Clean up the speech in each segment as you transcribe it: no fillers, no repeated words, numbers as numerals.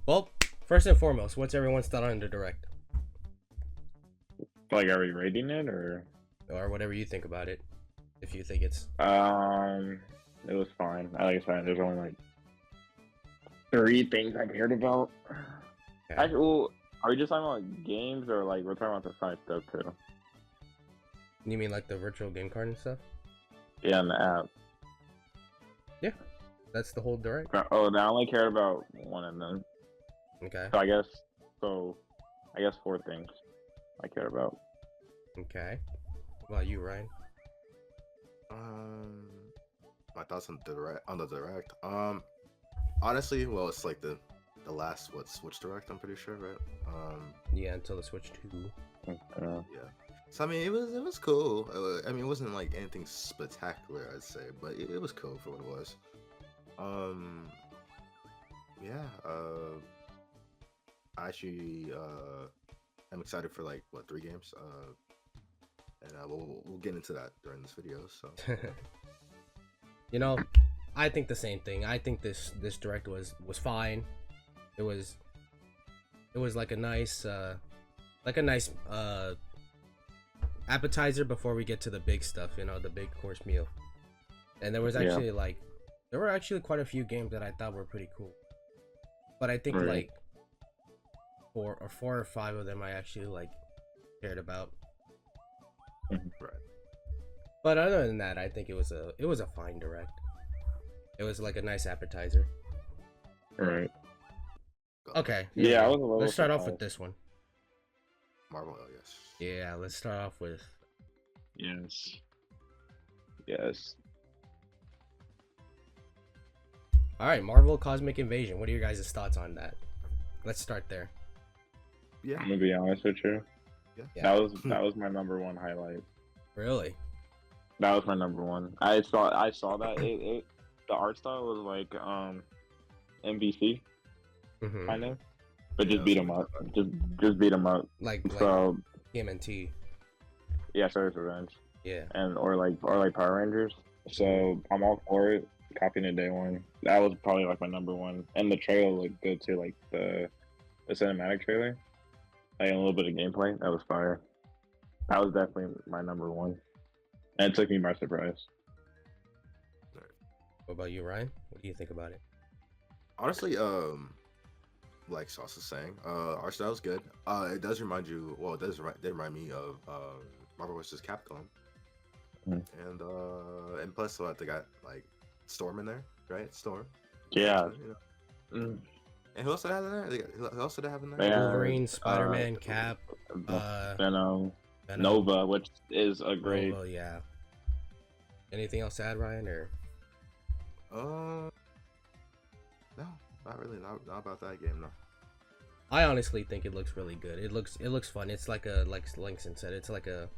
Well, first and foremost, what's everyone's thought on the direct, Like, are we rating it or? or whatever you think about it? If you think it's Um, it was fine. Like I said, there's only like three things I cared about. okay. Actually, well, are we just talking about games or like we're talking about the side stuff too? You mean like the virtual game card and stuff? Yeah, in the app. Yeah, that's the whole direct. Oh, I only cared about one of them. Okay. So I guess, so I guess four things I care about. Okay. What about you, Ryan? Um, my thoughts on the direct. Honestly, well, it's like the last Switch direct. I'm pretty sure, right? Yeah, until the Switch 2. Yeah. So I mean, it was cool. I mean, it wasn't like anything spectacular, I'd say, but it was cool for what it was. Um, yeah. I actually I'm excited for like what 3 games. And we'll get into that during this video. So You know, I think the same thing. I think this direct was fine. It was like a nice appetizer before we get to the big stuff, the big course meal. And there was Yeah. actually there were actually quite a few games that I thought were pretty cool. But I think Right. like four or five of them I actually cared about. right. But other than that, I think it was a fine direct. It was like a nice appetizer. Right. Okay. Yeah, here I we was go. a little Let's start off with surprised. this one. Marvel, oh yes. Yeah, let's start off with Yes. Yes. all right, Marvel Cosmic Invasion. What are your guys' thoughts on that? Let's start there. Yeah. I'm gonna be honest with you. Yeah. Yeah. That was my number one highlight. Really? That was my number one. I saw that the art style was like NBC Mm-hmm. kind of, but Yeah, just beat them something up. like that. Just beat them up. Like So TMNT. yeah, Shredder's Revenge Yeah. and or like Power Rangers. So I'm all for it. Copying it day one. That was probably like my number one, and the trailer looked good too. Like the cinematic trailer, like a little bit of gameplay. That was fire. That was definitely my number one, and it took me by surprise. What about you, Ryan? What do you think about it? Honestly, like Sauce is saying, art style's good. It does remind you. Well, it did remind me of Marvel vs. Capcom, Mhm. and plus what they got like Storm in there, right? Storm. Yeah. You know. Mm. And who else did I have in there? Who else did I have in there? Yeah. Wolverine, Spider-Man, Cap, Venom, Venom, Nova, which is a great. Nova, yeah. Anything else to add, Ryan? Or No, not really. Not about that game. No. I honestly think it looks really good. It looks fun. It's like Linkson said. It's like a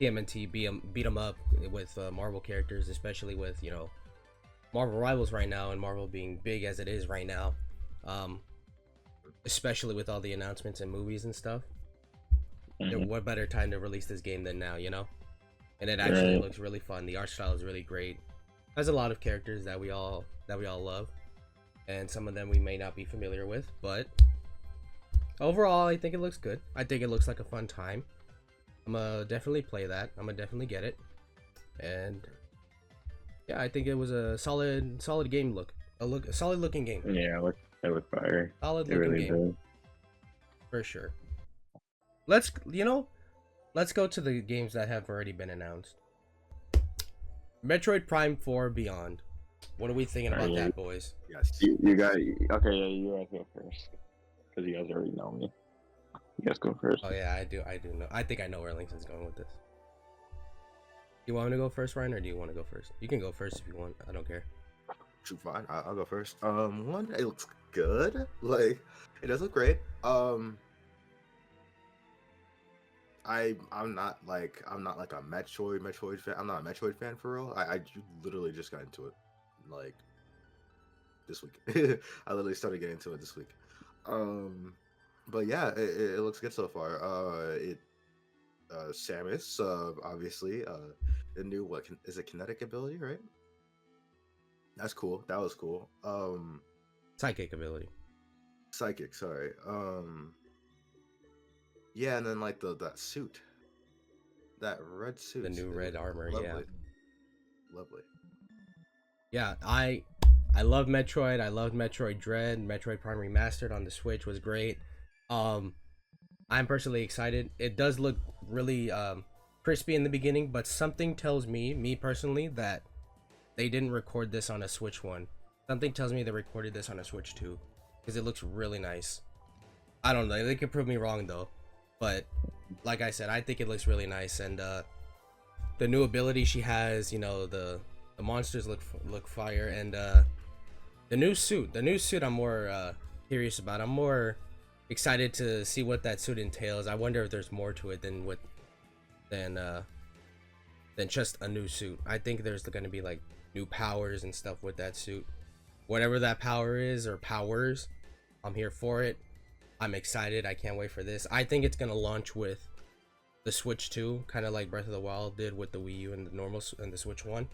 TMNT beat 'em up with Marvel characters, especially with Marvel Rivals right now, and Marvel being big as it is right now. Especially with all the announcements and movies and stuff. Mhm. What better time to release this game than now, And it actually Right. looks really fun. The art style is really great. Has a lot of characters that we all love, and some of them we may not be familiar with, but overall, I think it looks good. I think it looks like a fun time. I'm gonna definitely play that. I'm gonna definitely get it, and yeah, I think it was a solid game look. A solid looking game. Yeah, it was fire. Solid It looking really game did. for sure. Let's go to the games that have already been announced. Metroid Prime 4 Beyond. What are we thinking about Alright. that, boys? Yes. You got okay. Yeah, you guys go first because you guys already know me. You guys go first. Oh yeah, I do know. I think I know where Lincoln's going with this. You want me to go first, Ryan, or do you want to go first? You can go first if you want. I don't care. Shoot, fine. I'll go first. One, it looks good. Like, it does look great. I'm not like a Metroid fan. I'm not a Metroid fan for real. I literally just got into it like this week. I literally started getting into it this week. But yeah, it looks good so far. Samus, obviously, the new is it kinetic ability, right? That's cool. That was cool. Psychic ability. Psychic, sorry. Yeah, and then like that suit, that red suit, The new it red looked armor, lovely, yeah. lovely. Yeah, I love Metroid. I loved Metroid Dread. Metroid Prime Remastered on the Switch was great. Um, I'm personally excited. It does look really crispy in the beginning, but something tells me personally, that they didn't record this on a Switch 1. Something tells me they recorded this on a Switch 2 because it looks really nice. I don't know. They could prove me wrong though, but like I said, I think it looks really nice. And the new ability she has, the monsters look fire. And the new suit, I'm more curious about. I'm more excited to see what that suit entails. I wonder if there's more to it than just a new suit. I think there's going to be like new powers and stuff with that suit. Whatever that power is, or powers, I'm here for it. I'm excited. I can't wait for this. I think it's going to launch with the Switch 2, kind of like Breath of the Wild did with the Wii U and the Switch 1.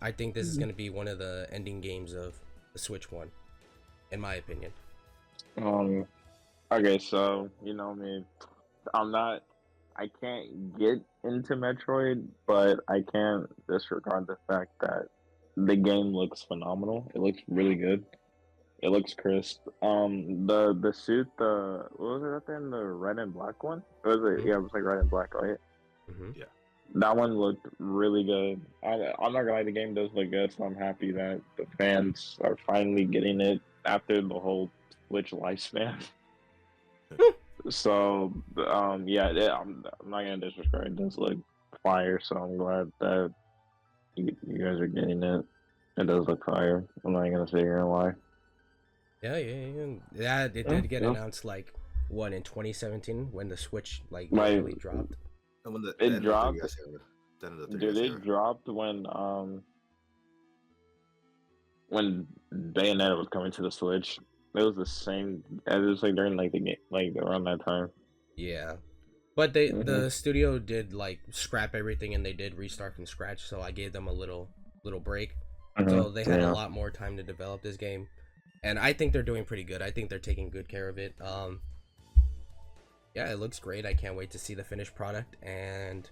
I think this is going to be one of the ending games of the Switch 1, in my opinion. Okay, so you know me, I can't get into Metroid, but I can't disregard the fact that the game looks phenomenal. It looks really good. It looks crisp. The suit, what was it up there? The red and black one? Was it? Yeah, it was like red and black, right? Mm-hmm. Yeah. That one looked really good. I'm not gonna lie, the game does look good, so I'm happy that the fans are finally getting it after the whole Switch lifespan. So, I'm not gonna disrespect. It does look fire, so I'm glad that you guys are getting it. It does look fire. I'm not gonna sit here and lie. Yeah. It did get announced like what, in 2017 when the Switch like Right. really dropped. And when the It end of the dropped. 3DS era, the end of the Dude, 3DS it era. dropped when Bayonetta was coming to the Switch. It was the same. It was like during like the game, like around that time. Yeah. But the studio did like scrap everything and they did restart from scratch, so I gave them a little break. So they had a lot more time to develop this game. And I think they're doing pretty good. I think they're taking good care of it. Yeah, it looks great. I can't wait to see the finished product, and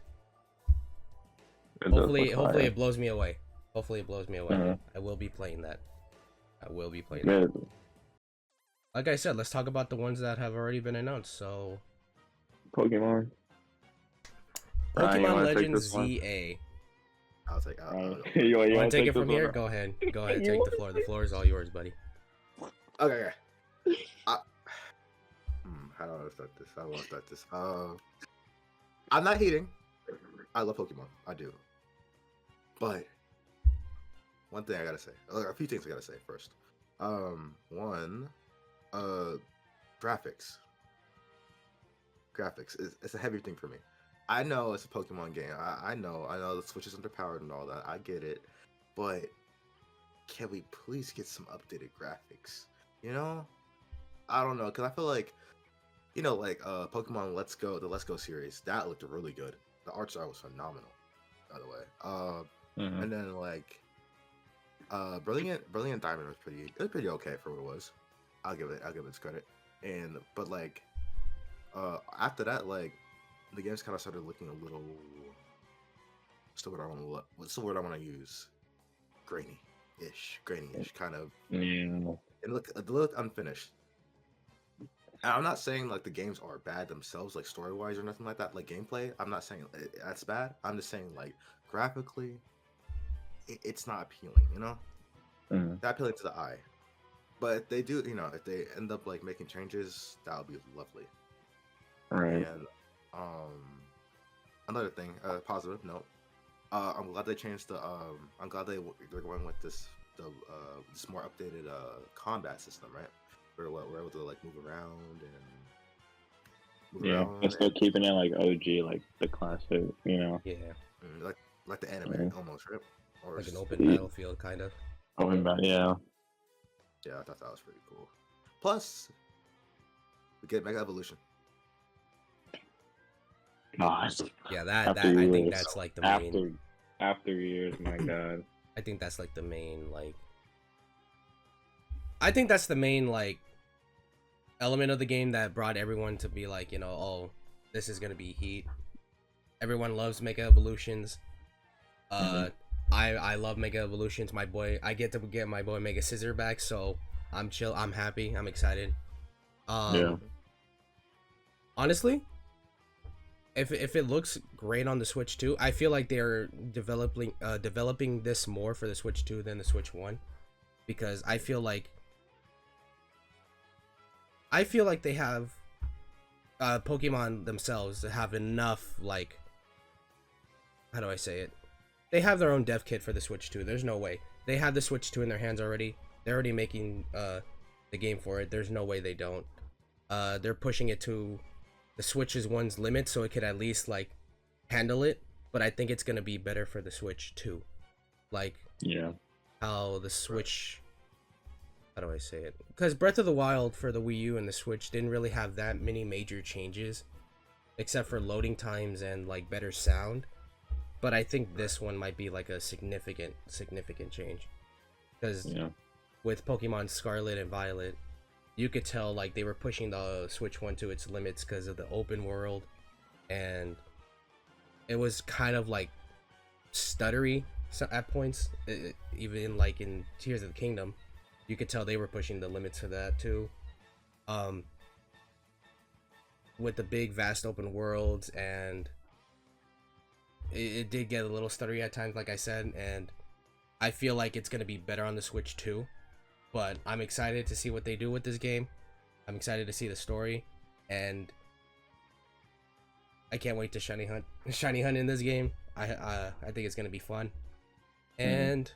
hopefully it blows me away. I will be playing that. Yeah. Like I said, let's talk about the ones that have already been announced. So Pokemon. Ryan, you Pokemon wanna take Legends this one? ZA. I'll take. You You wanna want to take it this from one? here? Go ahead. Take the floor. The floor is all yours, buddy. Okay. How do I start this? I'm not hating. I love Pokemon. I do. But one thing I gotta say, a few things I gotta say first. One, graphics. Graphics it's a heavy thing for me. I know it's a Pokemon game. I know the Switch is underpowered and all that. I get it, but can we please get some updated graphics? You know, I don't know, because I feel like, Pokemon Let's Go, the Let's Go series, that looked really good. The art style was phenomenal, by the way. And then Brilliant Diamond was pretty okay for what it was. I'll give it its credit. But after that, the games kind of started looking a little. What's the word I want to use? Grainy-ish, kind of. Yeah. It looked unfinished. And I'm not saying the games are bad themselves, story wise or nothing like that. Gameplay, I'm not saying that's bad. I'm just saying graphically, it's not appealing. You know, not appealing to the eye. But if they do, if they end up making changes, that would be lovely. Right. And another thing, positive note. I'm glad they changed the. I'm glad they're going with this more updated combat system, right? Where we're able to move around and They're still keeping it OG, the classic, Yeah. Like the anime almost, right? Or Like an open battlefield, kind of. Going back, yeah. Yeah, I thought that was pretty cool. Plus, we get Mega Evolution. Gosh. Yeah, that I think that's the main. After years, my God. I think that's the main I think that's the main element of the game that brought everyone to be like, oh, this is gonna be heat. Everyone loves Mega Evolutions. I love Mega Evolutions. My boy, I get to get my boy Mega Scissor back, so I'm chill. I'm happy. I'm excited. Yeah. Honestly, if it looks great on the Switch 2, I feel like they're developing this more for the Switch 2 than the Switch 1, because I feel like they have Pokemon themselves to have enough, like, how do I say it? They have their own dev kit for the Switch 2. There's no way. They have the Switch 2 in their hands already. They're already making the game for it. There's no way they don't. They're pushing it to the Switch's one's limit so it could at least like handle it. But I think it's gonna be better for the Switch 2. Like, Yeah. how the Switch, how do I say it? Because Breath of the Wild for the Wii U and the Switch didn't really have that many major changes, except for loading times and like better sound. But I think this one might be like a significant change, because Yeah. with Pokemon Scarlet and Violet, you could tell like they were pushing the Switch one to its limits because of the open world, and it was kind of like stuttery at points. Even like in Tears of the Kingdom, you could tell they were pushing the limits of that too. With the big vast open worlds, and it did get a little stuttery at times, like I said, and I feel like it's gonna be better on the Switch too. But I'm excited to see what they do with this game. I'm excited to see the story, and I can't wait to shiny hunt in this game. I think it's gonna be fun, and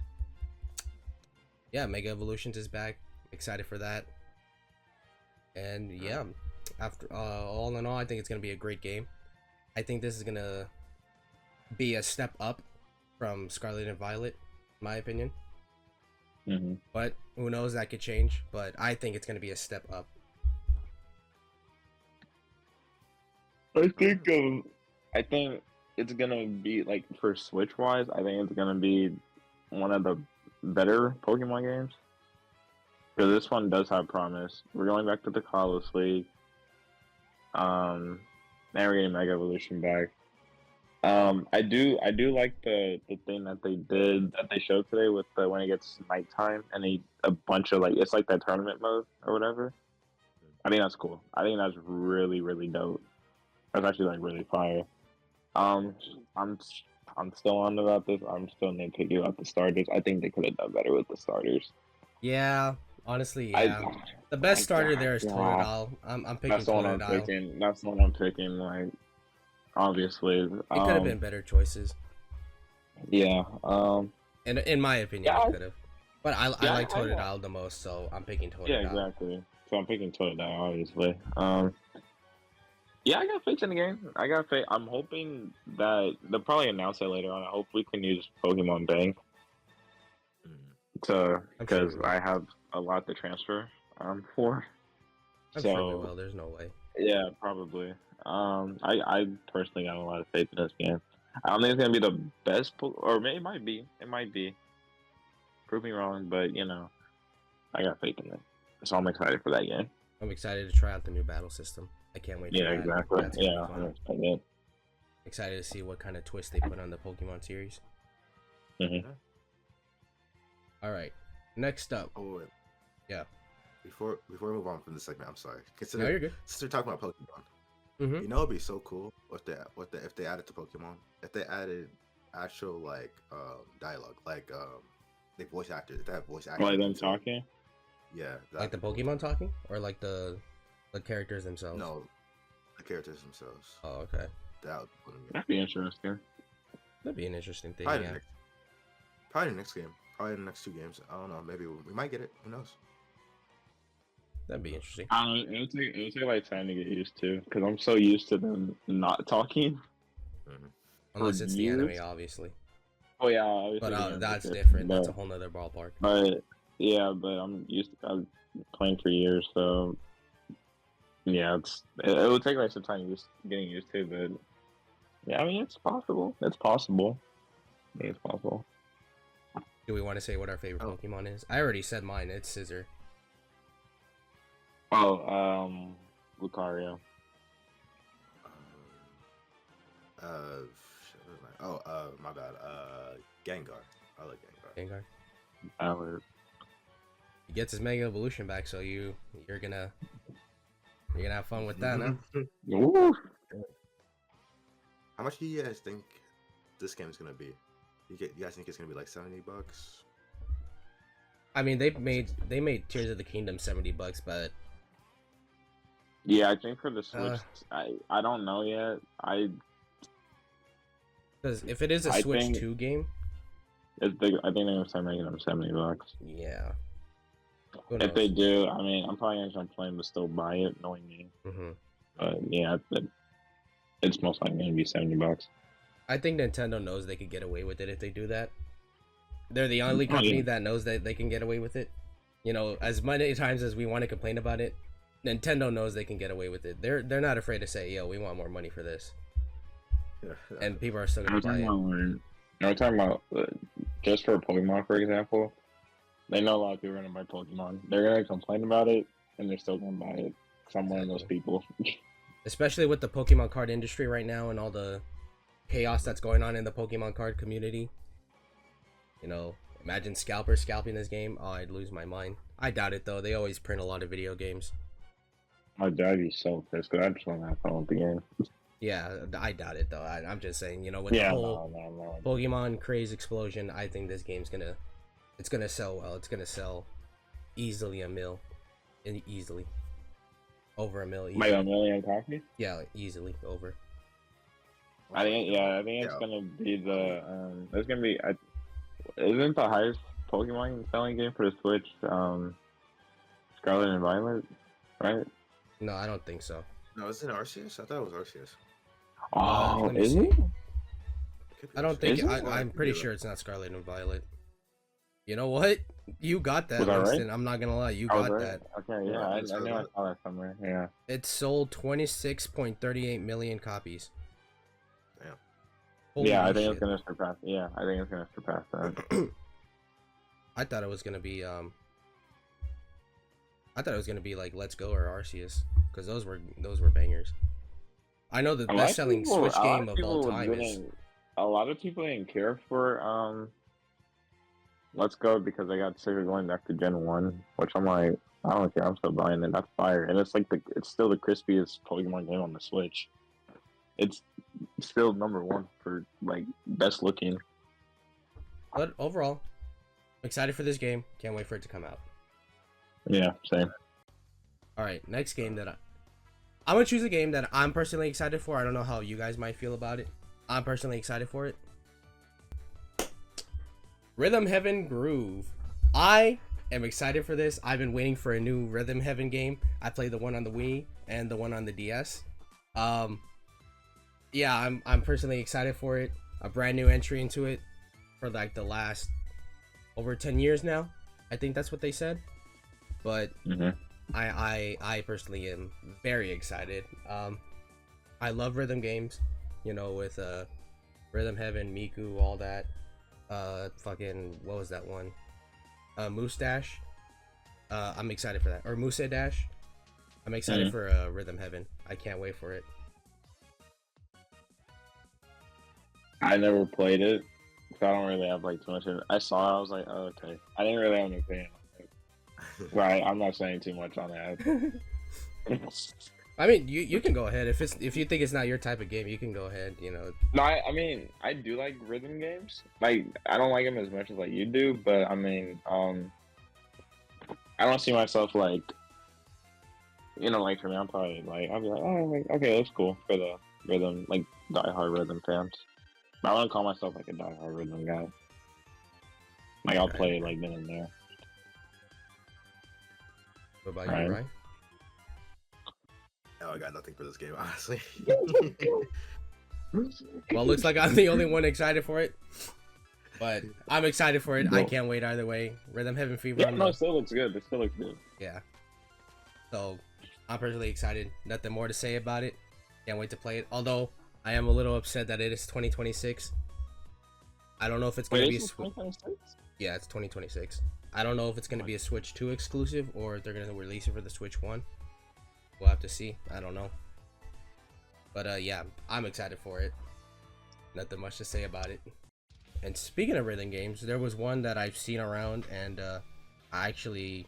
yeah, Mega Evolutions is back. Excited for that, and yeah, after all in all, I think it's gonna be a great game. I think this is gonna be a step up from Scarlet and Violet, in my opinion. But who knows, that could change. But I think it's gonna be a step up. I think it's gonna be like for Switch wise. I think it's gonna be one of the better Pokemon games, because this one does have promise. We're going back to the Kalos League. Now we're getting Mega Evolution back. I do like the thing that they showed today with the when it gets nighttime and a bunch of like, it's like that tournament mode or whatever. I think that's cool. I think that's really dope. That's actually like really fire. I'm still on about this. I'm still nitpicky about the starters. I think they could have done better with the starters. Yeah, honestly, yeah. The best starter there is Totodile. I'm picking That's the one I'm Totodile. picking. That's the one I'm picking. Like, obviously, It could have been better choices. Yeah. In my opinion, Yeah, it could have. But I like I know. Totodile the most, so I'm picking Totodile. Yeah, exactly. So I'm picking Totodile, obviously. Yeah, I got faith in the game. I got faith. I'm hoping that they'll probably announce it later on. I hope we can use Pokemon Bank because sure. I have a lot to transfer for. I'm So sure they will. There's no way. yeah, probably. I personally got a lot of faith in this game. I don't think it's gonna be the best, or maybe it might be. It might be. Prove me wrong, but I got faith in it. So I'm excited for that game. I'm excited to try out the new battle system. I can't wait. Yeah, for that. exactly. That's gonna Yeah, be I'm fun. excited. Excited to see what kind of twist they put on the Pokemon series. Mhm. All right, next up. Oh, wait. Yeah. Before we move on from this segment, I'm sorry. No, you're good. Since we're talking about Pokemon, Mhm. you know, it'd be so cool if they added to Pokemon, if they added actual like dialogue, like they voice actors, if they have voice actors. Like them talking? Yeah. Like the Pokemon talking, or like the characters themselves. No, the characters themselves. Oh, okay. That would That'd be interesting. That'd be an interesting thing. probably, Yeah. probably the next game. Probably the next two games. I don't know. Maybe we might get it. Who knows? That'd be interesting. It'll take like time to get used to, because I'm so used to them not talking. Unless it's the anime, years? obviously. Oh yeah, obviously But the game's that's different, different. That's a whole nother ballpark. But yeah, but I'm used to. I've playing for years, so yeah, it would take like some time getting used to, but yeah, I mean it's possible. It's possible. I think it's possible. Do we want to say what our favorite Oh. Pokemon is? I already said mine. It's Scissor. Oh, Lucario. Shit, what am I- oh, my bad. Gengar. I like Gengar. Gengar. Ballard. He gets his Mega Evolution back, so you're gonna have fun with that, huh? Ooh. How much do you guys think this game is gonna be? You guys think it's gonna be like $70? I mean, they made Tears of the Kingdom $70, but Yeah, I think for the Switch, I don't know yet. because if it is a I Switch think- 2 game, I think they're gonna start making them $70. yeah. Who If they knows? do, I mean, I'm probably gonna complain but still buy it, knowing me. Mhm. But yeah, it's most likely gonna be $70. I think Nintendo knows they could get away with it if they do that. They're the only Oh, company yeah. that knows that they can get away with it. You know, as many times as we want to complain about it, Nintendo knows they can get away with it. They're not afraid to say, "Yo, we want more money for this," Yeah. and people are still We're gonna buy talking it. about, we're talking about just for Pokemon, for example. They know a lot of people are gonna buy Pokemon. They're gonna complain about it, and they're still gonna buy it. Cause I'm one of those people. Especially with the Pokemon card industry right now and all the chaos that's going on in the Pokemon card community. You know, imagine scalpers scalping this game. Oh, I'd lose my mind. I doubt it though. They always print a lot of video games. My dad be so pissed because I just want to have fun with the game. Yeah, I doubt it though. I'm just saying, you know, with Yeah, the whole no. Pokemon craze explosion, I think this game's gonna sell well. It's gonna sell easily a mil, and easily over a mil. By Easily. a million copies? Yeah, easily over. I think it's gonna be the it's gonna be isn't the highest Pokemon selling game for the Switch Scarlet and Violet, right? No, I don't think so. No, is it Arceus? I thought it was Arceus. Oh, let me is see. it? Could be I don't Arceus. think. Is it? I'm pretty sure it's not Scarlet and Violet. You know what? You got that, Was I right? Winston. I'm not gonna lie. You I was got right. that. Okay, Yeah, yeah, I it's knew I Scarlet. saw that somewhere. Yeah. It sold 26.38 million copies. Damn. Holy Yeah, I think shit. it's gonna surpass. Yeah, I think it's gonna surpass that. I thought it was gonna be like Let's Go or Arceus, because those were bangers. I know the A lot of best selling people- Switch a lot game of people all time is didn't- A lot of people didn't care for Let's Go because they got sick of going back to Gen 1, which I'm like, I don't care, I'm still buying it. That's fire. And it's like it's still the crispiest Pokemon game on the Switch. It's still number one for like best looking. But overall, I'm excited for this game. Can't wait for it to come out. Yeah, same. All right, next game that I'm gonna choose a game that I'm personally excited for. I don't know how you guys might feel about it. I'm personally excited for it. Rhythm Heaven Groove. I am excited for this. I've been waiting for a new Rhythm Heaven game. I played the one on the Wii and the one on the DS. Yeah, I'm personally excited for it. A brand new entry into it for like the last over 10 years now. I think that's what they said. But Mm-hmm. I personally am very excited. I love rhythm games, you know, with Rhythm Heaven, Miku, all that. Fucking what was that one? Moose Dash. I'm excited for that. Or Moose Dash. I'm excited for Rhythm Heaven. I can't wait for it. I never played it, so I don't really have like too much. I saw it, I was like, oh, okay. I didn't really have an opinion on it. Right, I'm not saying too much on that. I mean, you can go ahead if you think it's not your type of game, you can go ahead. You know, No, I mean, I do like rhythm games. Like, I don't like them as much as like you do, but I mean, I don't see myself like, you know, like for me, I'm probably like, I'll be like, oh, like, okay, that's cool for the rhythm, like diehard rhythm fans. But I wouldn't call myself like a diehard rhythm guy. Like, I'll Okay. play like then and there. what about Right. you, Ryan? No, I got nothing for this game, honestly. Well, looks like I'm the only one excited for it. But I'm excited for it. I Well- can't wait either way. Rhythm Heaven Fever. Yeah, on no, the- it still looks good. It still looks good. Yeah. So I'm personally excited. Nothing more to say about it. Can't wait to play it. Although I am a little upset that it is 2026. I don't know if it's gonna Wait, be. is it 2026? Yeah, it's 2026. I don't know if it's gonna be a Switch 2 exclusive or if they're gonna release it for the Switch 1. we'll have to see. I don't know. But yeah, I'm excited for it. Nothing much to say about it. And speaking of rhythm games, there was one that I've seen around, and I'm actually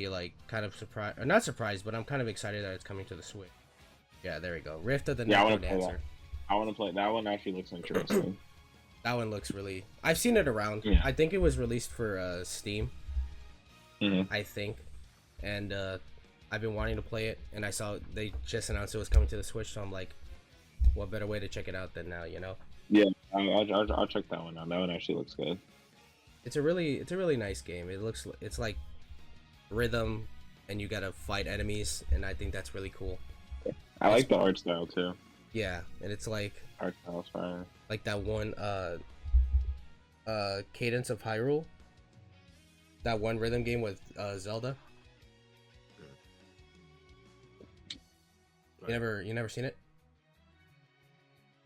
like kind of surprised, or not surprised, but I'm kind of excited that it's coming to the Switch. Yeah, there we go. Rift of the Yeah, I Necro want to play that. Dancer. I want to play that one. Actually, looks interesting. That one looks really. I've seen it around. Yeah. I think it was released for Steam. Mm-hmm. I think, and I've been wanting to play it, and I saw they just announced it was coming to the Switch, so I'm like, what better way to check it out than now, you know? Yeah, I'll check that one out. That one actually looks good. It's a really nice game. It's like rhythm, and you gotta fight enemies, and I think that's really cool. I like the art style too. Yeah, and it's like Art style's fire. like that one Cadence of Hyrule. That one rhythm game with Zelda. You never seen it?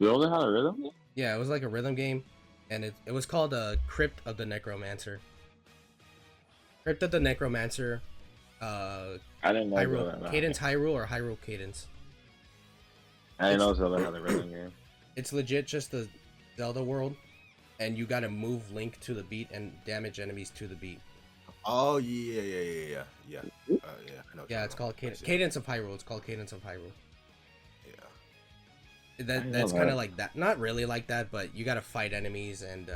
Zelda had a rhythm? Yeah, it was like a rhythm game, and it was called Crypt of the Necromancer. Crypt of the Necromancer. I didn't know Hyrule Zelda. Cadence Hyrule or Hyrule Cadence. I didn't know Zelda had a rhythm game. It's legit just the Zelda world, and you gotta move Link to the beat and damage enemies to the beat. Oh yeah. Yeah, I know what Yeah, you're it's talking called about. I see. Cadence of Hyrule. It's called Cadence of Hyrule. Yeah. That's know kind that. of like that. Not really like that, but you gotta fight enemies, and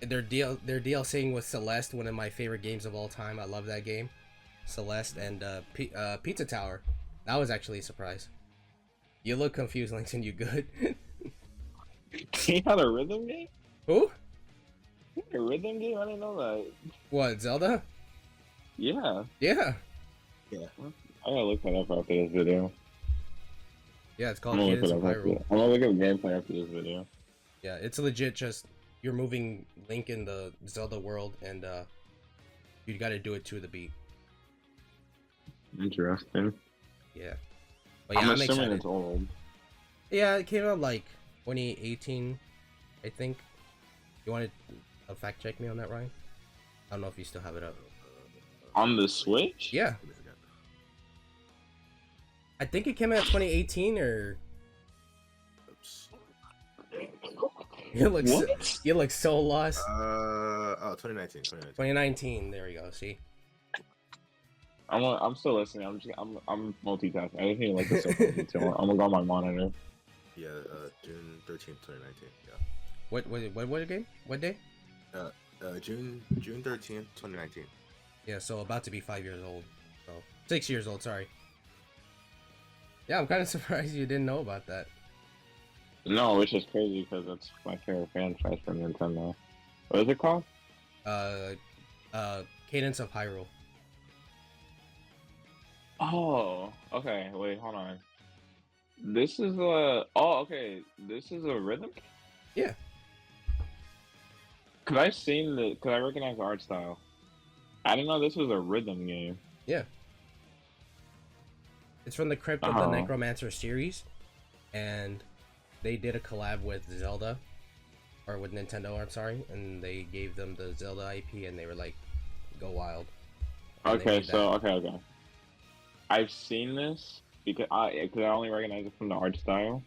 they're DLCing with Celeste, one of my favorite games of all time. I love that game, Celeste, and Pizza Tower. That was actually a surprise. You look confused, Langston. You good? He had a rhythm game? Who? He had a rhythm game? I didn't know that. What, Zelda? Yeah. Yeah. I gotta look that up after this video. Yeah, it's I'm called gonna look Cadence it of up after. Hyrule. I'm gonna look at gameplay after this video. Yeah, it's legit. Just you're moving Link in the Zelda world, and you got to do it to the beat. Interesting. Yeah, but yeah, I'm assuming excited. it's old. Yeah, it came out like 2018, I think. You want to fact check me on that, Ryan? I don't know if you still have it up. On the Switch? Yeah, I think it came out 2018 or. Oops. You look so, What? you look so lost. 2019. 2019. There we go. See. I'm still listening. I'm multitasking. I didn't even like this so detail. I'm gonna go on my monitor. Yeah, June 13th, 2019. Yeah. What game? What day? June 13th, 2019. Yeah, so about to be 5 years old. So 6 years old. Sorry. Yeah, I'm kind of surprised you didn't know about that. No, which is crazy because that's my favorite franchise from Nintendo. What is it called? Cadence of Hyrule. Oh, okay. Wait, hold on. This is a. Oh, okay. This is a rhythm. Yeah. Cause I've seen the. Cause I recognize the art style. I didn't know this was a rhythm game. Yeah. It's from the Crypt of Oh. the Necromancer series, and they did a collab with Zelda, or with Nintendo. I'm sorry, and they gave them the Zelda IP, and they were like, "Go wild." And they Okay, made so that. okay. I've seen this because I only recognize it from the art style,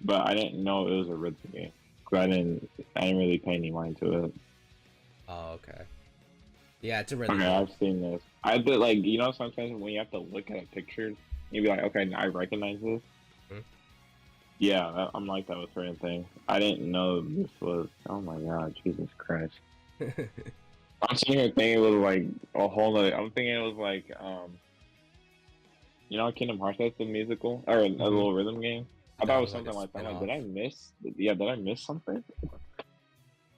but I didn't know it was a rhythm game. Cause I didn't really pay any mind to it. Oh, okay. Yeah, it's a rhythm. Okay, game. I've seen this. I did like sometimes when you have to look at a picture, you'd be like, okay, I recognize this. Hmm. Yeah, I'm like that with certain things. I didn't know this was. Oh my god, Jesus Christ! I'm sitting here thinking it was like a whole nother. I'm thinking it was like Kingdom Hearts has the musical or a little rhythm game. I thought it was Like a something like that. Like, spin-off. did I miss? Yeah, did I miss something?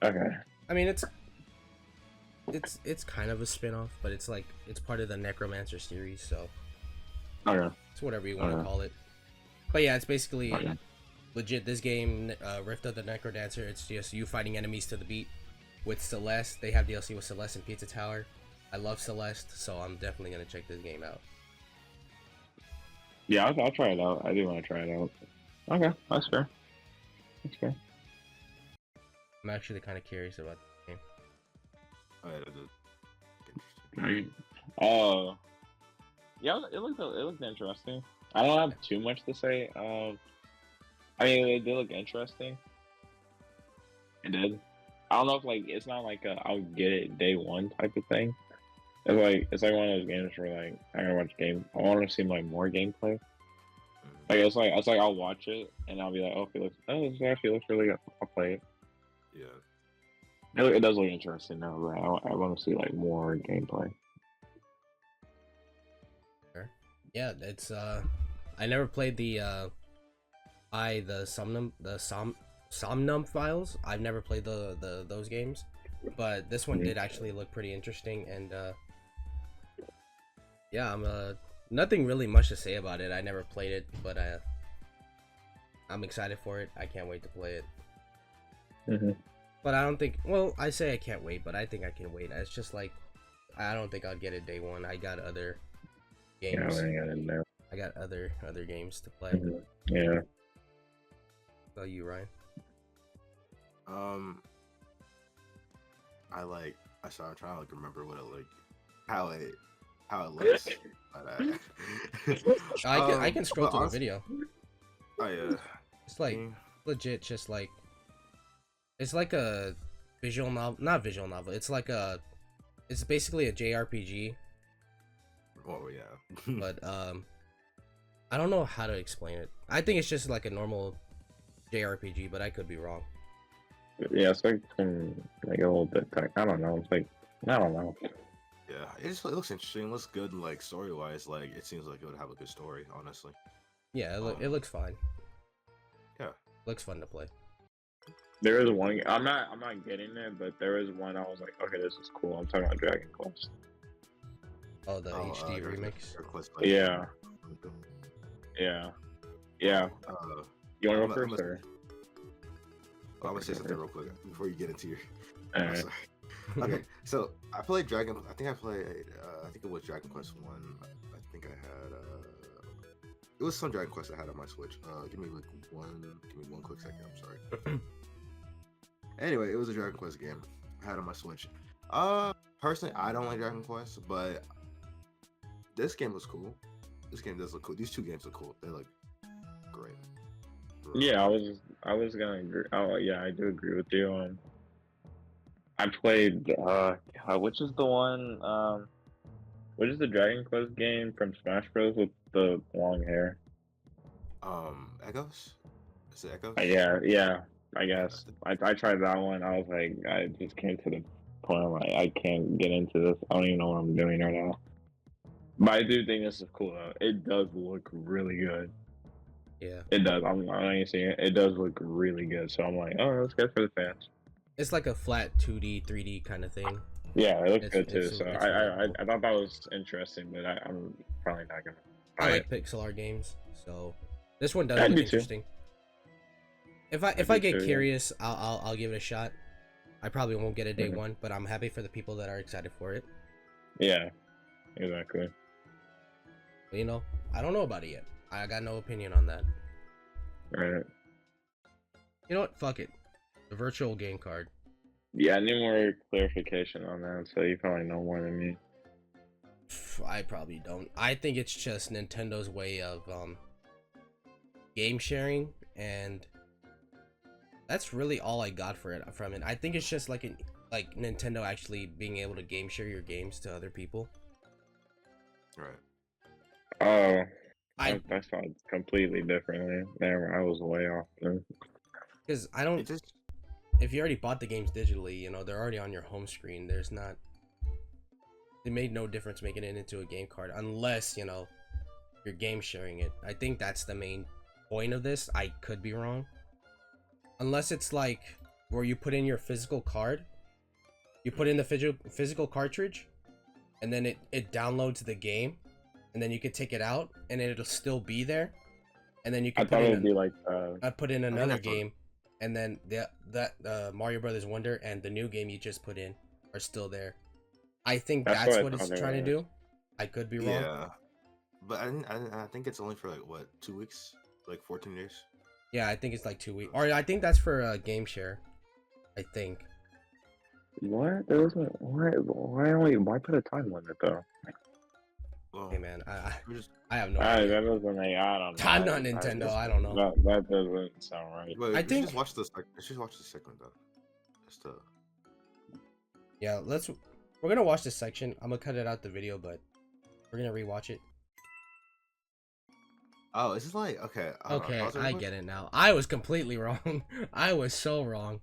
Okay. I mean, it's kind of a spin-off, but it's like it's part of the Necromancer series, so Okay. it's whatever you want to Okay. call it. But yeah, it's basically Okay. legit. This game, Rift of the Necrodancer, it's just you fighting enemies to the beat. With Celeste, they have DLC with Celeste and Pizza Tower. I love Celeste, so I'm definitely gonna check this game out. Yeah, I'll try it out. I do want to try it out. Okay, that's fair. That's fair. I'm actually kind of curious about the game. Oh, yeah, that's interesting. Oh, Yeah, it looked interesting. I don't have too much to say. I mean, it did look interesting. It did. I don't know if like it's not like I'll get it day one type of thing. It's like one of those games where like I gotta watch game. I want to see like more gameplay. Like it's like I'll watch it and I'll be like, this actually looks really good. I'll play it. Yeah. It does look interesting now, but I want to see like more gameplay. Sure. Yeah, it's I never played the Somnum Files. I've never played the those games, but this one did actually look pretty interesting, and yeah, I'm nothing really much to say about it. I never played it, but I'm excited for it. I can't wait to play it. Mm-hmm. But I don't think. Well, I say I can't wait, but I think I can wait. It's just like I don't think I'll get it day one. I got other games. Yeah, I got in there. I got other games to play. Mm-hmm. Yeah. So you, Ryan? I'm trying to like remember what it like how it looks. But, I can scroll but through the honestly- video. Oh yeah. It's like legit, just like it's like a visual novel, not visual novel. It's like it's basically a JRPG, Oh yeah. but I don't know how to explain it. I think it's just like a normal JRPG, but I could be wrong. Yeah, it's like like a little bit. I don't know. It's like I don't know. Yeah, it looks interesting. It looks good, like story wise. Like it seems like it would have a good story, honestly. Yeah, it looks fine. Yeah, Looks fun to play. There is one. I'm not getting it, but there is one. I was like, okay, this is cool. I'm talking about Dragon Quest. Oh, the HD remix. Yeah. Yeah. You want to go I'm first, or? I'm gonna say something real quick before you get into your. Alright. Okay, so I played Dragon. I think I played. I think it was Dragon Quest One. I think I had. It was some Dragon Quest I had on my Switch. Give me one quick second. I'm sorry. Anyway, it was a Dragon Quest game I had on my Switch. Personally, I don't like Dragon Quest, but this game was cool. This game does look cool. These two games look cool. They look great. Yeah, I was gonna agree. Oh, yeah, I do agree with you. I played which is the one what is the Dragon Quest game from Smash Bros with the long hair? Echoes? Is it Echoes? Yeah, I guess. I tried that one. I was like, I just came to the point where I can't get into this. I don't even know what I'm doing right now. But I do think this is cool though. It does look really good. Yeah. It does. I'm not even saying it. It does look really good. So I'm like, oh, that's good for the fans. It's like a flat 2D, 3D kind of thing. Yeah, it looks It's- good too. it's- So it's I really cool. I thought that was interesting, but I'm probably not gonna I buy like it. pixel art games, so this one does I look do too. interesting. If I do get too, yeah. curious, I'll give it a shot. I probably won't get it day Mhm. one, but I'm happy for the people that are excited for it. Yeah, exactly. But, you know, I don't know about it yet. I got no opinion on that. Right. You know what? Fuck it. The virtual game card. Yeah, I need more clarification on that. So you probably know more than me. I probably don't. I think it's just Nintendo's way of game sharing, and that's really all I got from it. I think it's just like Nintendo actually being able to game share your games to other people. Right. Oh, I I saw it completely differently. Never, I was way off. Then. because I It don't. just If you already bought the games digitally, you know they're already on your home screen. There's not. It made no difference making it into a game card unless you know you're game sharing it. I think that's the main point of this. I could be wrong. Unless it's like where you put in your physical card, you put in the physical cartridge, and then it downloads the game, and then you can take it out, and it'll still be there, and then you I can thought it would be like put in think another that's what- game, and then that Mario Brothers Wonder and the new game you just put in are still there. I think That's that's what I what it's thought it trying to was. do. I could be wrong. yeah, but I think it's only for like what 2 weeks, like 14 days. Yeah, I think it's like 2 weeks, or I think that's for game share. I think. what? There wasn't. Why put a time limit though? Well, Hey man, We just I have no That idea. doesn't make. I don't know. I'm not Nintendo. I don't know. That doesn't sound right. wait, I we should think just watch this. Let's just watch the segment though. Just to. yeah. We're gonna watch this section. I'm gonna cut it out the video, but we're gonna rewatch it. Oh, is this like okay? Hold on, Okay, pause it real I quick. get it now. I was completely wrong. I was so wrong.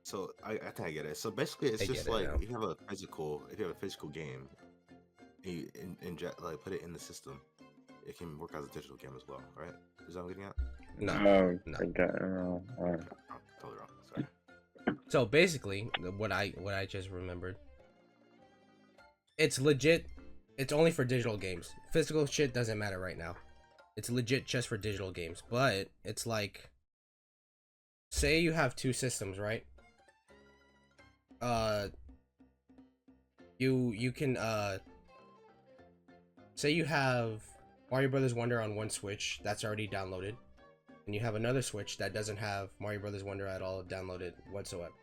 So I think I get it. So basically, it's I just get it like now. if you have a physical game, and you inject like put it in the system, it can work as a digital game as well, right? Is that what I'm getting at? No, no. Oh, totally wrong. Sorry. So basically, what I just remembered, it's legit. It's only for digital games. Physical shit doesn't matter right now. It's legit just for digital games. But it's like, say you have two systems, right? You can say you have Mario Brothers Wonder on one Switch that's already downloaded, and you have another Switch that doesn't have Mario Brothers Wonder at all downloaded whatsoever.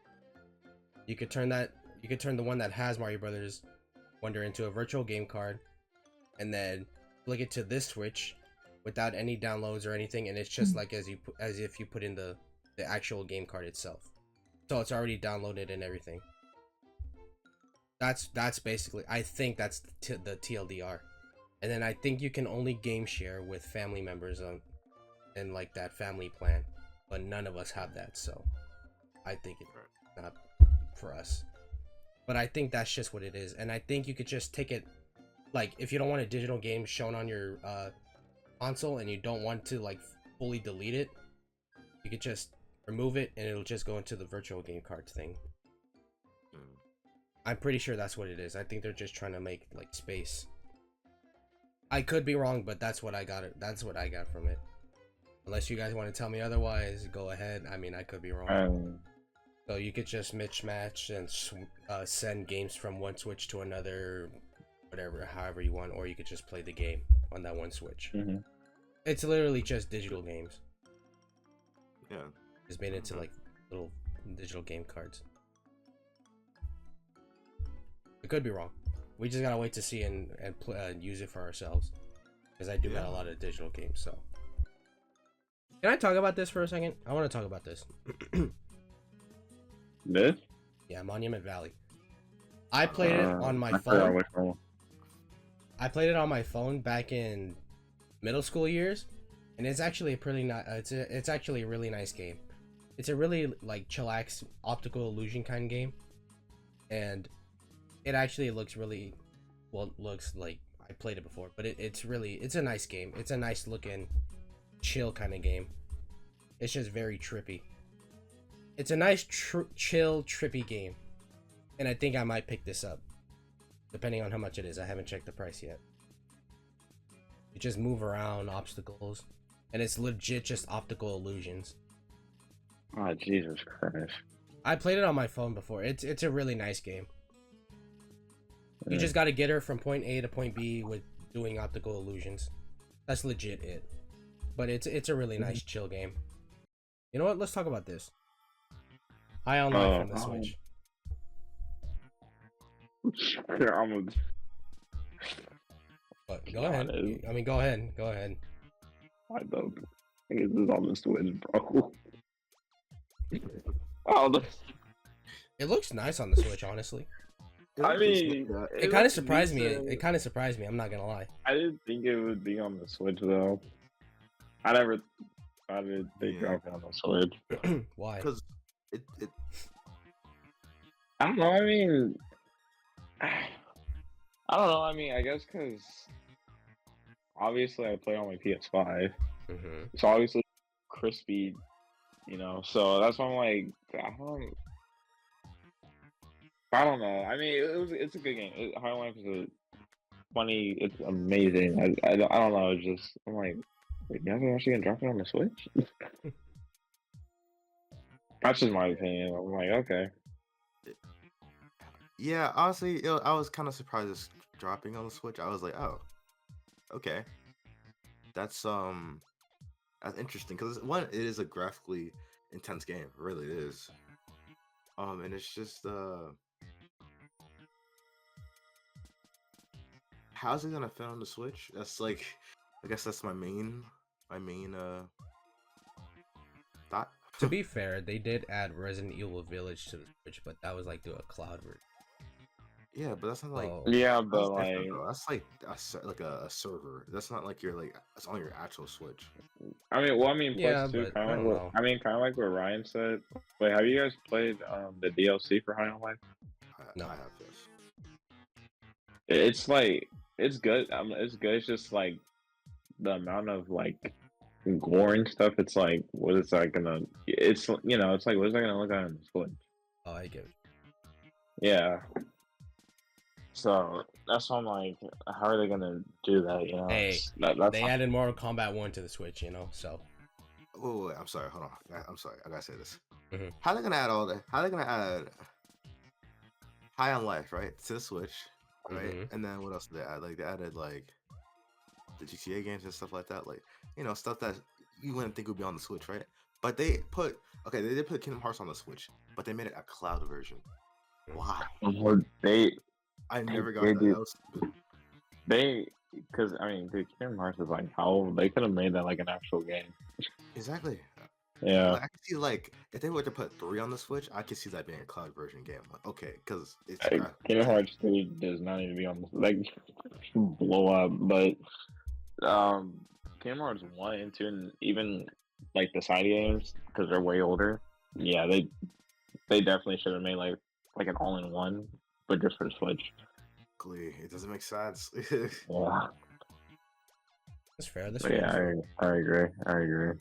You could turn the one that has Mario Brothers Wonder into a virtual game card, and then plug it to this Switch without any downloads or anything, and it's just like as if you put in the actual game card itself. So it's already downloaded and everything. That's basically, I think that's the TLDR. And then I think you can only game share with family members in like that family plan, but none of us have that, so I think it's not for us. But I think that's just what it is, and I think you could just take it, like if you don't want a digital game shown on your console and you don't want to like fully delete it, you could just remove it and it'll just go into the virtual game card thing. I'm pretty sure that's what it is. I think they're just trying to make like space. I could be wrong, but that's what I got. That's what I got from it. Unless you guys want to tell me otherwise, go ahead. I mean, I could be wrong. So you could just mismatch and send games from one Switch to another, whatever, however you want, or you could just play the game on that one Switch. Mm-hmm. It's literally just digital games. Yeah. It's made into like little digital game cards. I could be wrong. We just gotta wait to see and use it for ourselves, because I do got a lot of digital games. So, can I talk about this for a second? I want to talk about this. This? Yeah, Monument Valley. I played it on my phone. I played it on my phone back in middle school years, and it's actually a pretty it's actually a really nice game. It's a really like chillax optical illusion kind of game, and it actually looks really well. Looks like I played it before, but it's a nice game. It's a nice looking, chill kind of game. It's just very trippy. It's a nice, chill, trippy game, and I think I might pick this up, depending on how much it is. I haven't checked the price yet. You just move around obstacles, and it's legit just optical illusions. Oh, Jesus Christ. I played it on my phone before. It's a really nice game. You just gotta get her from point A to point B with doing optical illusions. That's legit it. But it's a really nice chill game. You know what? Let's talk about this. High on Life from the Switch. But go ahead. I mean, go ahead. Go ahead. I don't think this is on the Switch, bro. Oh, It looks nice on the Switch, honestly. I mean, It kind of surprised me. It kind of surprised me. I'm not gonna lie. I didn't think it would be on the Switch though. I never thought they'd drop it on the Switch. Why? Because it I don't know. I mean, I don't know. I mean, I guess because obviously I play on my PS5, so obviously crispy, you know. So that's why I'm like, I don't know. I mean, it's a good game. High Life is funny. It's amazing. I don't know. It's just I'm like, wait, you guys are actually gonna drop it on the Switch? That's just my opinion. I'm like, okay. Yeah, honestly, I was kind of surprised it's dropping on the Switch. I was like, oh, okay, that's interesting because one, it is a graphically intense game, it really is. And it's just how's it gonna fit on the Switch? That's like, I guess that's my main thought. To be fair, they did add Resident Evil Village to the Switch, but that was like through a cloud version. Yeah, but that's not like So, Yeah, that's but different like, though. That's like a server. That's not like you're like it's on your actual Switch. I mean, well, I mean, yeah, plus two, but kind I of don't like what know. I mean, kind of like what Ryan said. Wait, have you guys played the DLC for High on Life? No. I have this. It's like it's good. It's good. It's just like the amount of like gore and stuff. It's like, what is that gonna? It's it's like, what is that gonna look like on the Switch? Oh, I get it. Yeah. So that's why I'm like, how are they gonna do that? Hey, that's they added Mortal Kombat 1 to the Switch, so. Oh, wait, I'm sorry. Hold on. I'm sorry. I gotta say this. Mhm. How they gonna add all that? How they gonna add High on Life, right, to the Switch, right? Mhm. And then what else did they add? Like they added like the GTA games and stuff like that. Like stuff that you wouldn't think would be on the Switch, right? But they did put Kingdom Hearts on the Switch, but they made it a cloud version. Why? they I never got they that. do That was stupid. they because I mean, dude, Kingdom Hearts is like, how they could have made that like an actual game. Exactly. Yeah. Like, I could see like if they were to put 3 on the Switch, I could see that being a cloud version game. Like, okay, because it's Kingdom Hearts 3 does not need to be on the like blow up, but Kingdom Hearts 1 and 2, and even like the side games, because they're way older. Yeah, they definitely should have made like an all in one, but just for the Switch. Glee. It doesn't make sense. Yeah, That's fair. That's but yeah, fair. I agree. I agree.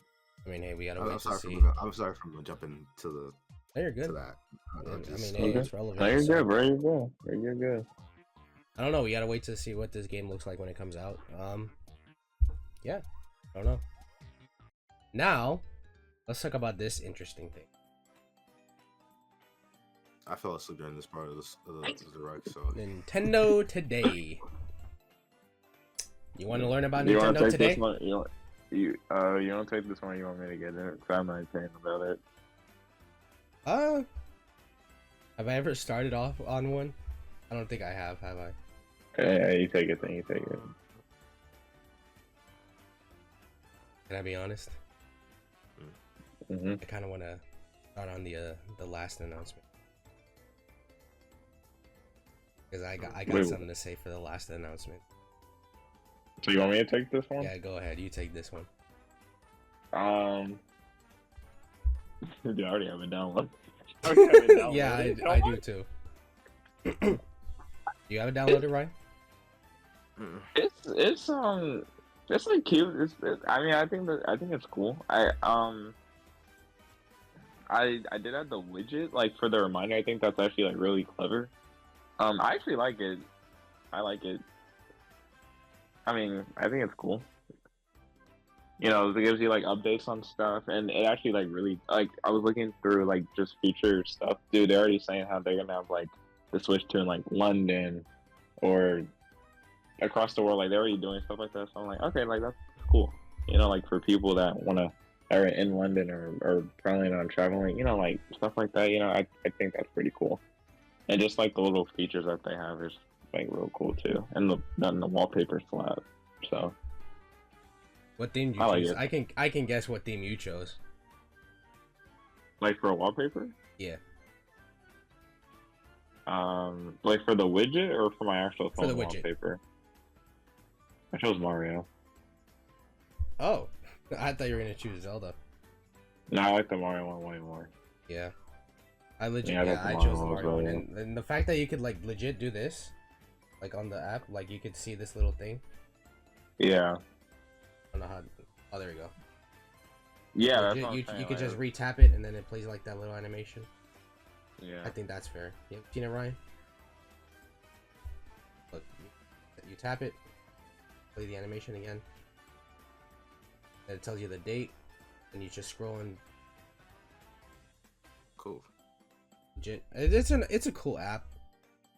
I mean, hey, we gotta I'm wait to sorry see. I'm sorry for jumping to No, you're the to good. that. I mean, Just- hey, Okay. it's relevant. No, you're so- good, bro. You're good. You're good. I don't know. We gotta wait to see what this game looks like when it comes out. Yeah, I don't know. Now, let's talk about this interesting thing. I fell asleep during this part of the direct, so Nintendo Today. You want to learn about You want to Nintendo take Today? this one? You don't take this one. You want me to get it? Cause I'm not saying about it. Have I ever started off on one? I don't think I have I? Hey, you take it. Then you take it. Can I be honest? Mm-hmm. I kind of want to start on the last announcement because I got Wait, something to say for the last announcement. So you want me to take this one? Yeah, go ahead. You take this one. Dude, I already have it downloaded. Yeah, I do too. You have it downloaded, Ryan? It's like cute. I mean, I think it's cool. I did add the widget like for the reminder. I think that's actually like really clever. I actually like it. I like it. I mean, I think it's cool. It gives you like updates on stuff, and it actually like really like I was looking through like just future stuff. Dude, they're already saying how they're gonna have like the Switch to in like London or across the world. Like they're already doing stuff like that. So I'm like, okay, like that's cool. Like for people that are in London or planning on traveling, like stuff like that. I think that's pretty cool. And just like the little features that they have is like real cool too. And the wallpaper slab. So What theme did I you like choose? it. I can guess what theme you chose. like for a wallpaper, Yeah, like for the widget or for my actual For the phone widget. wallpaper. I chose Mario. Oh, I thought you were gonna choose Zelda. No, I like the Mario one way more. Yeah, I legit. Yeah, I Yeah, like the I Mario chose the one as Mario one, well, and the fact that you could like legit do this, like on the app, like you could see this little thing. Yeah. I don't know how. Oh, there we go. Yeah, that's Legit, what I'm you saying, could like, just re-tap it and then it plays like that little animation. Yeah. I think that's fair. You seen it, Ryan? Look, you tap it, play the animation again, and it tells you the date, and you just scroll and cool. legit. It's a cool app.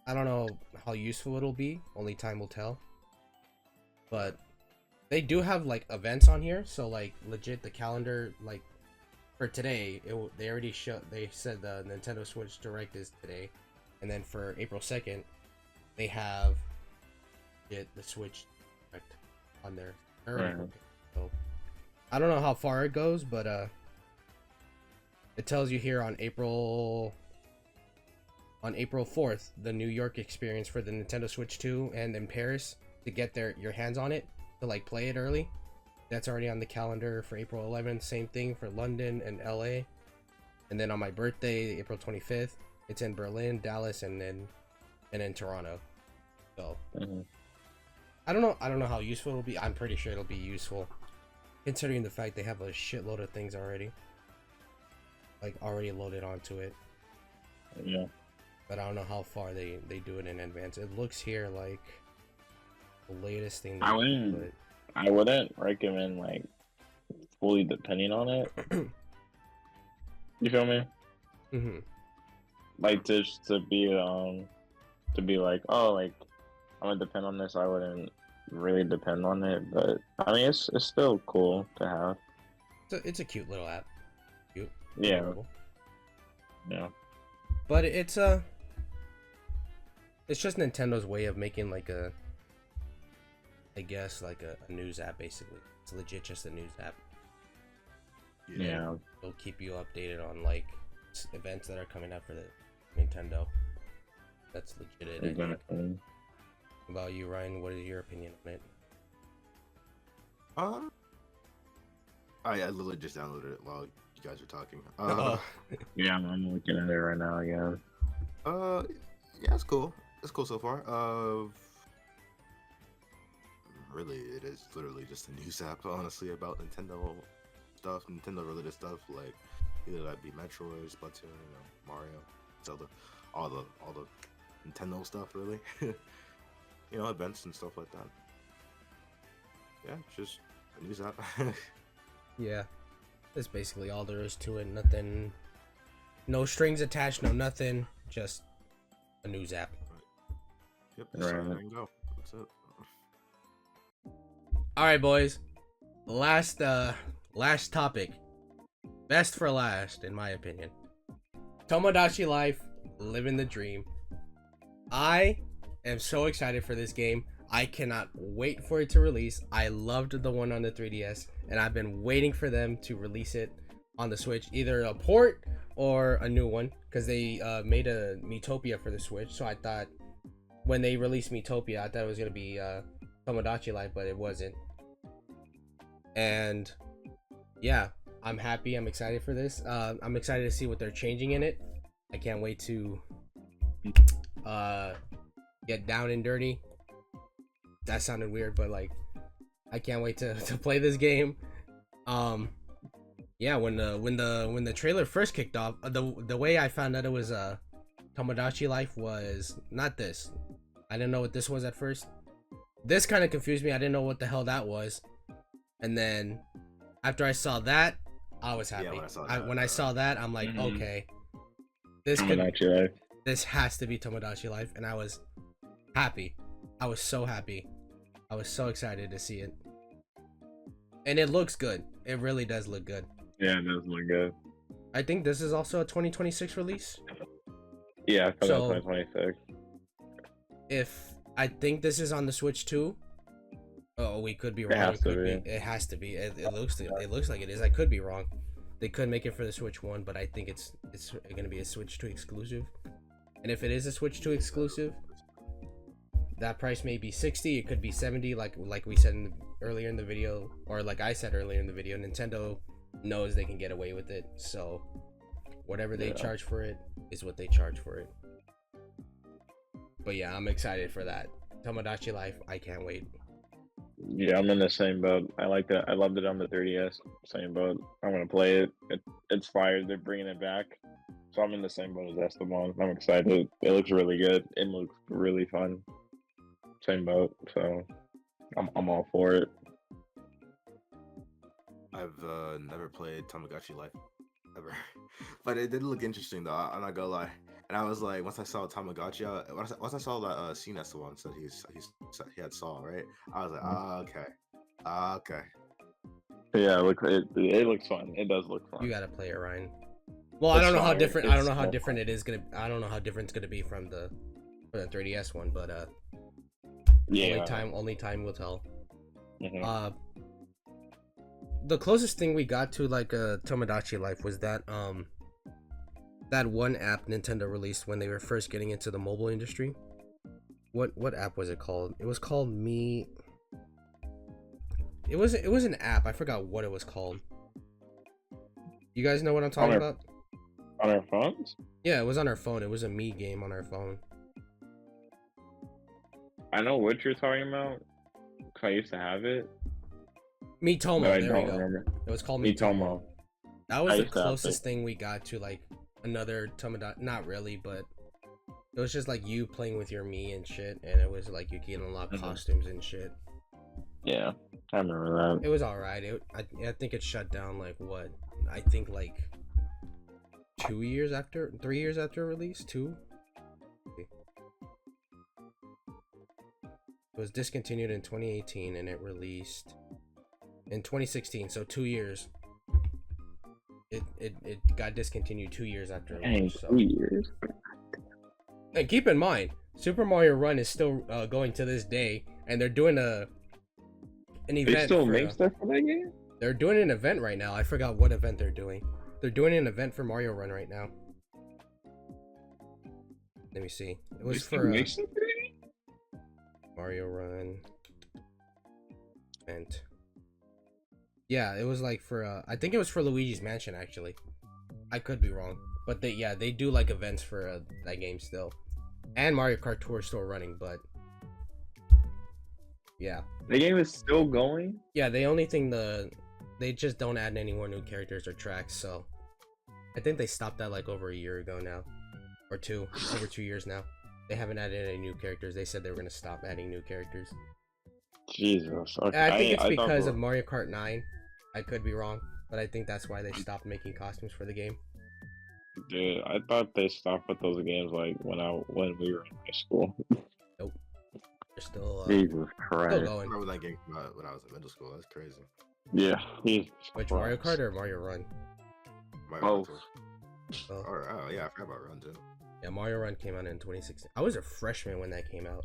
I don't know how useful it'll be. Only time will tell. But they do have like events on here, so like legit the calendar like for today. They already they said the Nintendo Switch Direct is today, and then for April 2nd, they have get the Switch Direct on there. Right. So I don't know how far it goes, but it tells you here on April 4th, the New York experience for the Nintendo Switch 2, and in Paris to get your hands on it to like play it early. That's already on the calendar for April 11th. Same thing for London and LA. And then on my birthday, April 25th, it's in Berlin, Dallas, and in Toronto. So I don't know how useful it'll be. I'm pretty sure it'll be useful, considering the fact they have a shitload of things already, like already loaded onto it. Yeah. But I don't know how far they do it in advance. It looks here like the latest thing. I wouldn't recommend like fully depending on it. You feel me? Mm-hmm. Like just to be like, oh, like I'm gonna depend on this. I wouldn't really depend on it, but I mean it's still cool to have. It's a cute little app. Cute. Yeah. Adorable. Yeah. But it's just Nintendo's way of making like a news app basically. It's legit just a news app. Yeah. It'll keep you updated on like events that are coming up for the Nintendo. That's legit. Exactly. About you, Ryan, what is your opinion on it? I literally just downloaded it while you guys were talking. Yeah, I'm looking at it right now again. Yeah, it's cool. It's cool so far. Really, it is literally just a news app, honestly, about Nintendo stuff, Nintendo related stuff, like either that be Metroid, Splatoon, Mario, Zelda, all the Nintendo stuff, really. Events and stuff like that. Yeah, it's just a news app. Yeah, that's basically all there is to it. Nothing, no strings attached, no nothing. Just a news app. Yep, that's right. There you go. That's it. All right, boys. Last topic. Best for last, in my opinion. Tomodachi Life, living the dream. I am so excited for this game. I cannot wait for it to release. I loved the one on the 3DS, and I've been waiting for them to release it on the Switch, either a port or a new one, because they made a Miitopia for the Switch. So I thought when they released Miitopia, I thought it was gonna be Tomodachi Life, but it wasn't. And yeah, I'm happy. I'm excited for this. I'm excited to see what they're changing in it. I can't wait to get down and dirty. That sounded weird, but like I can't wait to play this game. Yeah, when the trailer first kicked off, the way I found out it was Tomodachi Life was not this. I didn't know what this was at first. This kind of confused me. I didn't know what the hell that was. And then after I saw that, I was happy. Yeah, when I saw that, I'm like, okay, this has to be Tomodachi Life, and I was happy. I was so happy. I was so excited to see it. And it looks good. It really does look good. Yeah, it does look good. I think this is also a 2026 release. Yeah, I thought so, 2026. I think this is on the Switch too. Oh, we could be wrong. It has to be. It looks like it is. I could be wrong. They could make it for the Switch 1, but I think it's going to be a Switch 2 exclusive. And if it is a Switch 2 exclusive, that price may be 60. It could be 70, like we said earlier in the video, or like I said earlier in the video. Nintendo knows they can get away with it, so whatever they charge for it is what they charge for it. But yeah, I'm excited for that. Tomodachi Life, I can't wait. Yeah, I'm in the same boat. I like that. I loved it on the 3DS. Same boat. I'm gonna play it. It's fire. They're bringing it back, so I'm in the same boat as Esteban. I'm excited. It looks really good. It looks really fun. Same boat. So I'm all for it. I've never played Tamagotchi Life ever, but it did look interesting though. I'm not gonna lie. And I was like, once I saw Tamagotchi, once I saw that scene that's the one said he had Saw, right? I was like, okay. Yeah, it looks fun. It does look fun. You gotta play it, Ryan. Well, I don't know how different. I don't know how different it is gonna. I don't know how different it's gonna be from the 3DS one, but Yeah. Only time will tell. Mhm. The closest thing we got to like a Tomodachi Life was that that one app Nintendo released when they were first getting into the mobile industry. What app was it called? It was called Me. It was an app. I forgot what it was called. You guys know what I'm talking about? On our phones? Yeah, it was on our phone. It was a Me game on our phone. I know what you're talking about. 'Cause I used to have it, Me Tomo. but I There we don't go. remember. It was called Me Tomo. Mitomo. That was I the used to have closest thing we got to like another Tomodachi. Not really, but it was just like you playing with your me and shit, and it was like you can unlock Mhm. costumes and shit. Yeah, I remember that. It was alright. I think it shut down like what? I think like 3 years after release. It was discontinued in 2018 and it released in 2016. So 2 years. It got discontinued 2 years after Dang, launch. So. 2 years. And keep in mind, Super Mario Run is still going to this day, and they're doing an event. They still make stuff for that game? They're doing an event right now. I forgot what event they're doing. They're doing an event for Mario Run right now. Let me see. It was for make stuff for that game? Mario Run event. Yeah, it was like for I think it was for Luigi's Mansion actually. I could be wrong, but they do like events for that game still. And Mario Kart Tour is still running, but yeah. The game is still going? Yeah, they just don't add any more new characters or tracks, so I think they stopped that like over a year ago now. Or over 2 years now. They haven't added any new characters. They said they were gonna stop adding new characters. Jesus. Okay. I think it's thought because they of were- Mario Kart 9. I could be wrong, but I think that's why they stopped making costumes for the game. Dude, I thought they stopped with those games like when we were in high school. Nope. They're still Jesus still Christ. I going. remember that game came out when I was in middle school. That's crazy. Yeah. Jesus Which Mario Christ. Kart or Mario Run? Mario Both. Kart too. Oh, Oh yeah, I forgot about Run too. yeah, Mario Run came out in 2016. I was a freshman when that came out.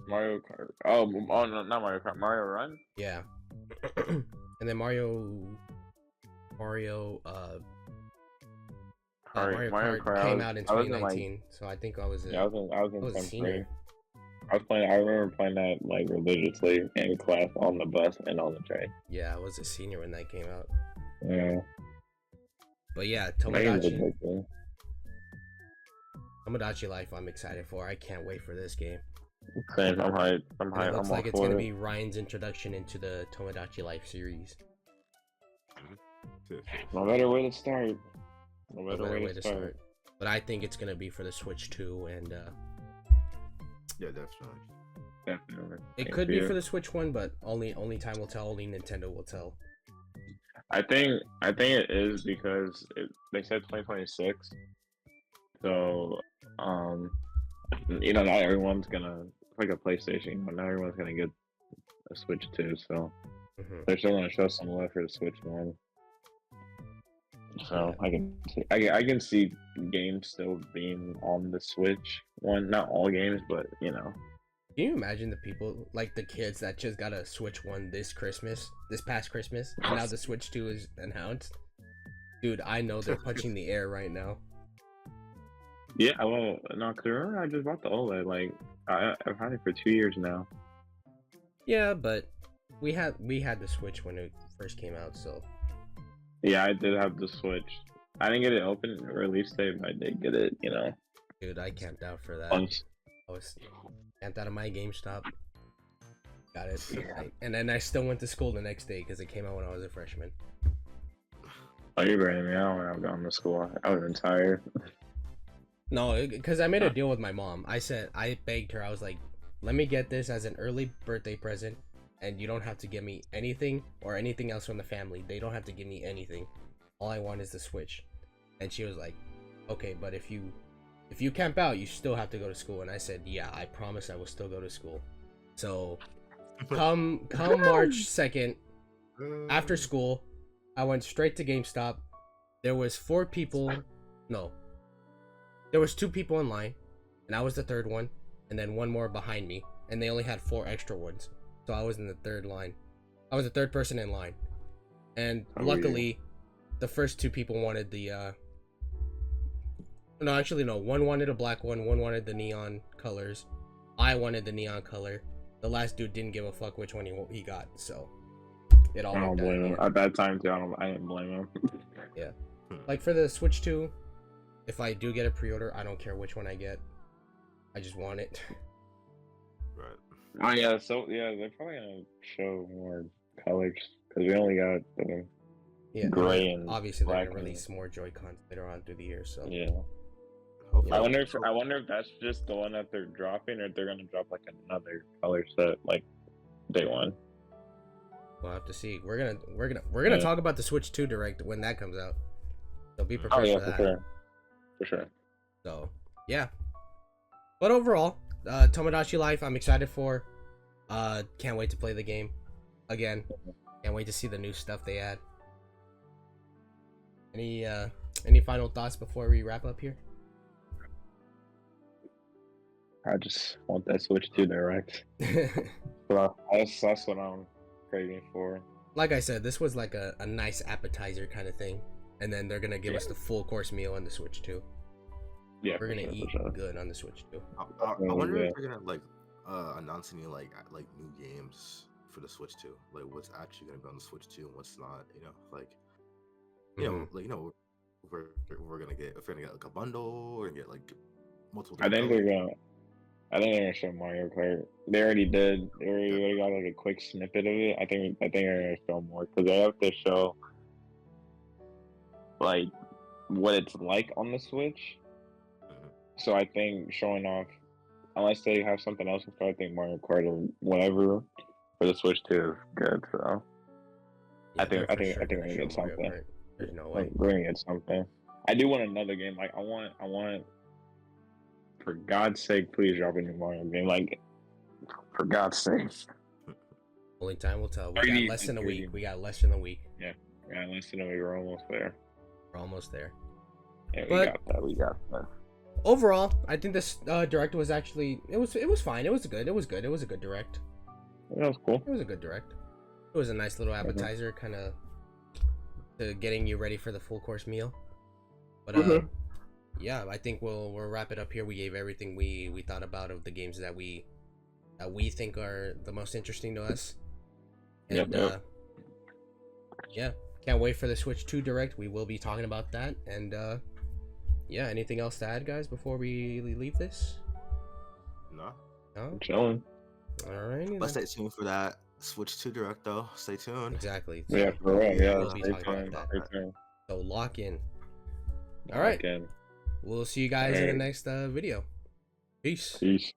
Mario Kart. Oh, no, not Mario Kart. Mario Run? Yeah. And then Mario Mario Kart came out in I was in, 2019, so I think I was Yeah, I was in I was a 10th senior. grade. I remember playing that like religiously in class, on the bus, and on the train. Yeah, I was a senior when that came out. Yeah. But yeah, That game's Tomodachi addicting. Life I'm excited for. I can't wait for this game. Same. I'm hyped. I'm And hyped. it looks I'm like all it's for gonna it. be Ryan's introduction into the Tomodachi Life series. No better way to start. No No better better way to start. But I think it's gonna be for the Switch too, and Yeah, definitely. Definitely. it Thank could be you. for the Switch one, but only time will tell. Only Nintendo will tell. I think it is because they said 2026. So, not everyone's gonna like a PlayStation. Not everyone's gonna get a Switch too. So Mhm. they're still gonna show some love for the Switch one. So Yeah. I can see games still being on the Switch one. Not all games, but Can you imagine the people, like the kids that just got a Switch 1 this past Christmas, and now the Switch 2 is announced? Dude, I know they're punching the air right now. Yeah. Well, no, cause remember I just bought the OLED. Like I've had it for 2 years now. Yeah, but we had the Switch when it first came out, so Yeah, I did have the Switch. I didn't get it open release date, but I did get it. dude, I camped out for that. Once. I was camped out of my GameStop. Got it. And then I still went to school the next day because it came out when I was a freshman. Oh, you're better than me. I don't have gone to school. I would have been tired. No, because I made a deal with my mom. I begged her. I was like, let me get this as an early birthday present, and you don't have to give me anything or anything else from the family. They don't have to give me anything. All I want is the Switch. And she was like, okay, but if you camp out, you still have to go to school. And I said, yeah, I promise I will still go to school. So come March 2nd, after school, I went straight to GameStop. There was 4 people. No. There was 2 people in line, and I was the third one. and then one more behind me, and they only had 4 extra ones. So I was in the third line. I was the third person in line. And Oh, luckily, the first 2 people wanted the no, actually no, one wanted a black one wanted the neon colors. I wanted the neon color. The last dude didn't give a fuck which one he got, so it all I don't worked out. blame in him. the end. At that time too, I didn't blame him. Like for the Switch 2, if I do get a pre-order, I don't care which one I get. I just want it. Right. Oh yeah, so yeah, they're probably gonna show more colors because we only got the Yeah, gray and obviously they're black gonna and- release more Joy-Cons later on through the year, so yeah. Hopefully, I wonder if that's just the one that they're dropping, or if they're gonna drop like another color set like day one. we'll have to see. We're gonna Yeah. talk about the Switch 2 Direct when that comes out. So be Oh, prepared Oh yeah, for for that. sure, for sure. So yeah. But overall, Tomodachi Life, I'm excited for. Can't wait to play the game again. Can't wait to see the new stuff they add. Any final thoughts before we wrap up here? I just want that Switch 2 Direct. So that's what I'm craving for. Like I said, this was like a nice appetizer kind of thing, and then they're gonna give us the full course meal on the Switch 2. Yeah, We're for gonna sure, eat for sure. good on the Switch 2. I wonder Yeah. if they're gonna like announce any like new games for the Switch 2. Like what's actually gonna be on the Switch 2 and what's not. You know, like we're gonna get if we're gonna get like a bundle or get like multiple. I think different they're gonna show Mario Kart. They already did. They already got like a quick snippet of it. I think they're gonna show more because they have to show like what it's like on the Switch. Mhm. So I think showing off, unless they have something else, I think Mario Kart or whatever for the Switch 2 is good. So I think they're for we're gonna gonna show get Mario something. Kart. There's no way. Like, we're gonna get something. I do want another game. Like I want. For God's sake, please drop a new Mario game. Like, for God's sake. Only time will tell. We 3D got less than a and week. 3D. We got less than a week. Yeah, listen to me. We're almost there. We're almost there. Yeah, we But- got that. We got that. Overall, I think this direct was actually it was fine. It was good. It was good. It was a good direct. That was cool. It was a good direct. It was a nice little appetizer, kind of to getting you ready for the full course meal. But Mhm. yeah, I think we'll wrap it up here. We gave everything we thought about of the games that we think are the most interesting to us. And Yep. yeah, can't wait for the Switch 2 Direct. We will be talking about that. And yeah, anything else to add, guys, before we leave this? No. No? I'm chilling. Alrighty Let's then. stay tuned for that Switch 2 Direct though. Stay tuned. Exactly. Yeah, So for real. Yeah, we'll be stay talking tuned. about Stay that. tuned. So lock in. All right. Again. We'll see you guys in the Alright. next video. Peace. Peace.